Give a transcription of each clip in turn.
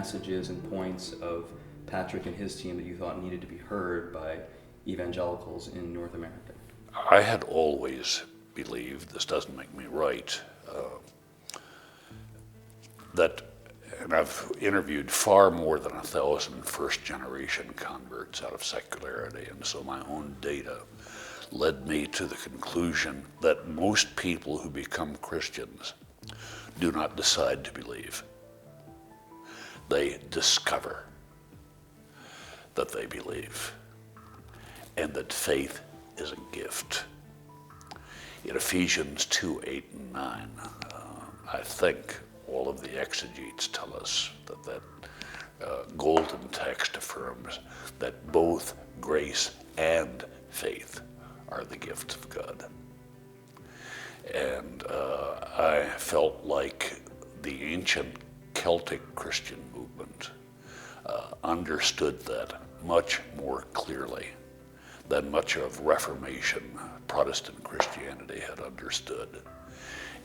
messages and points of Patrick and his team that you thought needed to be heard by evangelicals in North America? I had always believed, this doesn't make me right, that, and I've interviewed far more than 1,000 first-generation converts out of secularity, and so my own data led me to the conclusion that most people who become Christians do not decide to believe. They discover that they believe, and that faith is a gift. In Ephesians 2:8 and 9, I think all of the exegetes tell us that golden text affirms that both grace and faith are the gift of God. And I felt like the ancient Celtic Christian movement understood that much more clearly than much of Reformation Protestant Christianity had understood.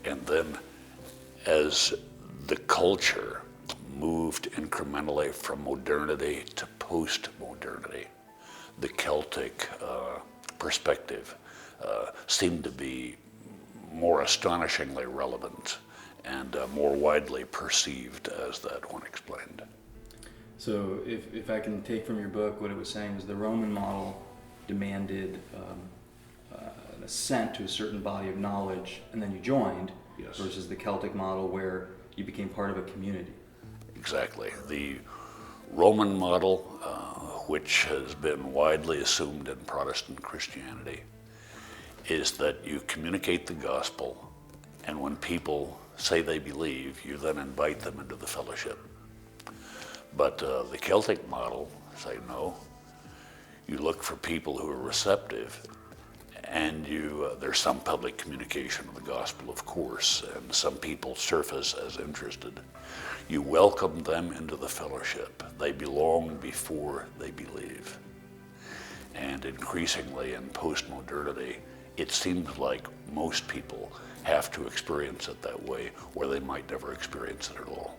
And then as the culture moved incrementally from modernity to post-modernity, the Celtic perspective seemed to be more astonishingly relevant and more widely perceived, as that one explained. So if I can take from your book, what it was saying was the Roman model demanded an assent to a certain body of knowledge, and then you joined, Yes. versus the Celtic model where you became part of a community. Exactly. The Roman model, which has been widely assumed in Protestant Christianity, is that you communicate the gospel, and when people say they believe, you then invite them into the fellowship. But the Celtic model say no. You look for people who are receptive, and there's some public communication of the gospel, of course, and some people surface as interested. You welcome them into the fellowship. They belong before they believe. And increasingly in post-modernity, it seems like most people have to experience it that way, or they might never experience it at all.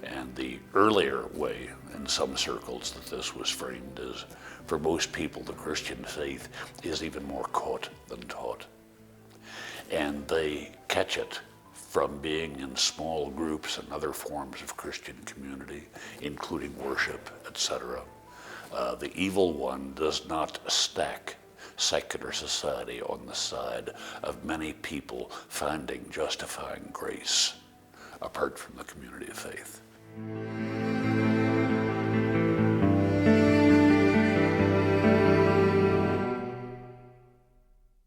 And the earlier way in some circles that this was framed is, for most people, the Christian faith is even more caught than taught. And they catch it from being in small groups and other forms of Christian community, including worship, etc. The evil one does not stack secular society on the side of many people finding justifying grace apart from the community of faith.